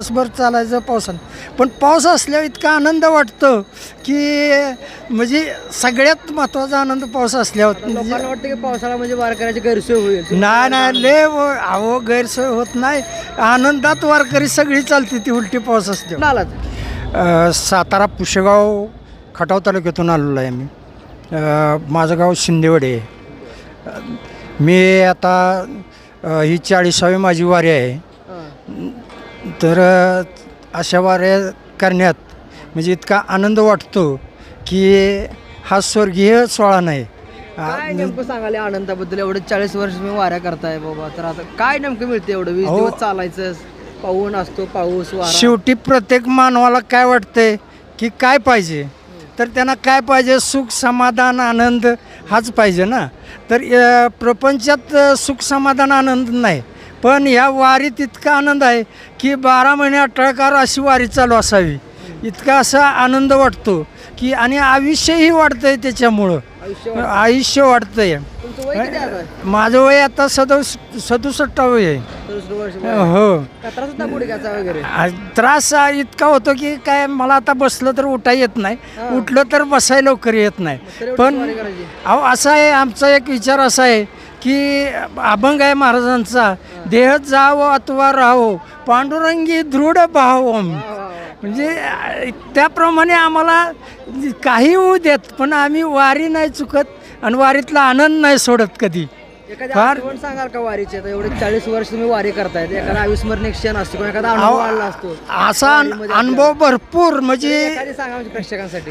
दिवसभर चालायचं पावसानं. पण पाऊस असल्यावर इतका आनंद वाटतो की म्हणजे सगळ्यात महत्त्वाचा आनंद पाऊस असल्यावर. लोकांना वाटतं की पावसाळा म्हणजे वारकऱ्याची गैरसोय होईल. नाही लय अहो गैरसोय होत नाही. आनंदात वारकरी सगळी चालते ती उलटी पाऊस असल्यावर. आलात सातारा पुशेगाव खटाव तालुक्यातून आलेलो आहे मी. माझं गाव शिंदेवाडी आहे. मी आता ही 40वी माझी वारी आहे. तर अशा वाऱ्या करण्यात म्हणजे इतका आनंद वाटतो की हा स्वर्गीय सोहळा नाही. काय नेमकं सांगाले आनंदाबद्दल? एवढं 40 वर्ष मी वाऱ्या करताय बाबा, तर आता काय नेमकं मिळते? एवढं 20 दिवस चालायचं, पाऊन असतो, पाऊस वारा. शेवटी प्रत्येक मानवाला काय वाटतंय की काय पाहिजे, तर त्यांना काय पाहिजे? सुख समाधान आनंद हाच पाहिजे ना. तर प्रपंचात सुख समाधान आनंद नाही, पण या वारीत इतका आनंद आहे की 12 महिने अटळकार अशी वारी चालू असावी, इतका असा आनंद वाटतो की. आणि आयुष्यही वाढतंय त्याच्यामुळं. आयुष्य वाढतंय. तुमचं वय किती आता? माझं वय आता 67 आहे. 37 वर्ष. हो. त्रास होता गुडघ्याचा वगैरे? त्रास इतका होतो की काय मला आता बसलं तर उठा येत नाही, उठलं तर बसायला लवकर येत नाही. पण अहो असं आहे, आमचा एक विचार असा आहे की अभंग आहे महाराजांचा, देह जावो अथवा राहो पांडुरंगी दृढ भाव. म्हणजे त्याप्रमाणे आम्हाला काही होऊ देत, पण आम्ही वारी नाही चुकत आणि वारीतला आनंद नाही सोडत कधी. फार सांगाल का वारीचे? एवढे 40 वर्ष तुम्ही वारी करतायत, एखादा अविस्मरणीय क्षण असतो किंवा एखादा अनुभव आला असतो? असा अनुभव भरपूर म्हणजे सांगा प्रेक्षकांसाठी.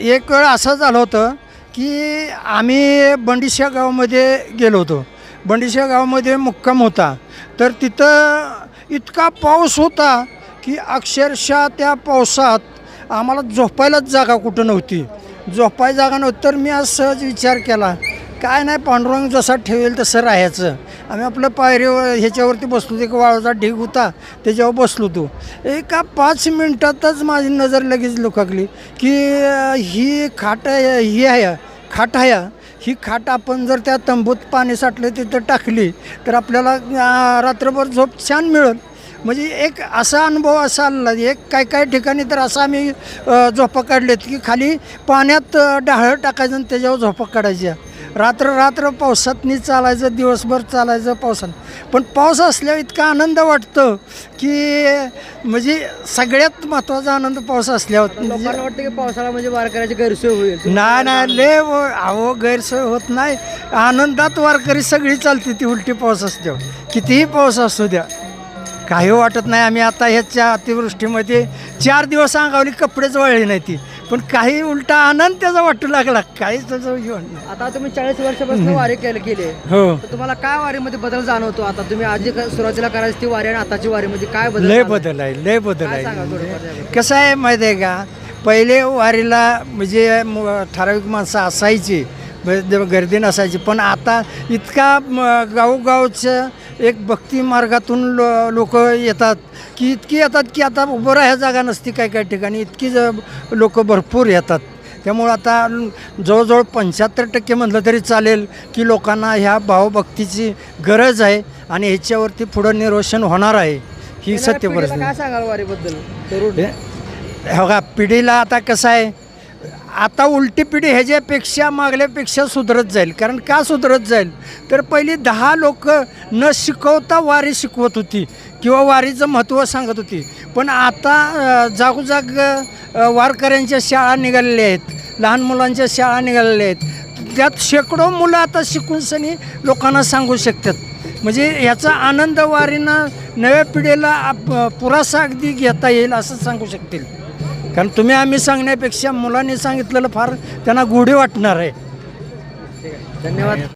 एक वेळ असं झालं होतं की आम्ही बंडिशा गावामध्ये गेलो होतो. बंडिशा गावामध्ये मुक्काम होता. तर तिथं इतका पाऊस होता की अक्षरशः त्या पावसात आम्हाला झोपायलाच जागा कुठं नव्हती. झोपाय जागा नव्हती. तर मी आज सहज विचार केला, काय नाही, पांडुरंग जसा ठेवेल तसं राहायचं. आम्ही आपलं पायरीवर ह्याच्यावरती बसलो, एक वाळूचा ढीग होता त्याच्यावर बसलो होतो. एका 5 मिनटातच माझी नजर लगेच लोकाकली की ही खाट ही आहे, खाट आहे. ही खाट आपण जर त्या तंबूत पाणी साठलं तिथं टाकली तर आपल्याला रात्रभर झोप छान मिळेल. म्हणजे एक असा अनुभव असा आला. एक काय ठिकाणी तर असं आम्ही झोपा काढलेत की खाली पाण्यात डाहळं टाकायचं आणि त्याच्यावर झोपा काढायच्या. रात्र पावसातनी चालायचं, दिवसभर चालायचं पावसानं. पण पाऊस असल्यावर इतका आनंद वाटतो की म्हणजे सगळ्यात महत्त्वाचा आनंद पाऊस असल्यावर. लोकांना वाटतं की पावसाळा म्हणजे वारकऱ्याची गैरसोय होईल. नाही लय अहो गैरसोय होत नाही. आनंदात वारकरी सगळी चालते ती उलटी पाऊस असल्यावर. कितीही पाऊस असू द्या, काही वाटत नाही. आम्ही आता ह्याच्या अतिवृष्टीमध्ये 4 दिवस अंगावली कपडेच वळले नाही ती, पण काही उलटा आनंद त्याचा वाटू लागला. काहीच त्याचं नाही. आता तुम्ही 40 वर्षापासून वारी केली हो. तर तुम्हाला काय वारीमध्ये बदल जाणवतो? आता तुम्ही आधी सुरुवातीला करायची ती वारी आणि आताची वारीमध्ये काय बदल? लय बदल आहे. कसं आहे माहिती आहे का, पहिले वारीला म्हणजे ठराविक माणसं असायची, गर्दी नसायची. पण आता इतका गावोगावचं एक भक्ती मार्गातून लोक येतात की इतकी येतात की आता उभं राहायला जागा नसती. काही ठिकाणी इतकी लोक भरपूर येतात. त्यामुळं आता जवळजवळ 75% म्हणलं तरी चालेल की लोकांना ह्या भावभक्तीची गरज आहे आणि ह्याच्यावरती पुढं निर्वसन होणार आहे. ही सत्य परिस्थिती. काय सांगाल वारीबद्दल? बघा, पिढीला आता कसं आहे, आता उलटी पिढी ह्याच्यापेक्षा मागल्यापेक्षा सुधरत जाईल. कारण का सुधरत जाईल तर पहिली 10 लोक न शिकवता वारी शिकवत होती किंवा वारीचं महत्त्व सांगत होती. पण आता जागोजाग वारकऱ्यांच्या शाळा निघालेल्या आहेत, लहान मुलांच्या शाळा निघालेल्या आहेत. त्यात शेकडो मुलं आता शिकून सनी लोकांना सांगू शकतात. म्हणजे ह्याचा आनंद वारीनं नव्या पिढीला पुरासा अगदी घेता येईल असं सांगू शकतील. कारण तुम्ही आम्ही सांगण्यापेक्षा मुलांनी सांगितलेलं फार त्यांना गोडी वाटणार आहे. धन्यवाद.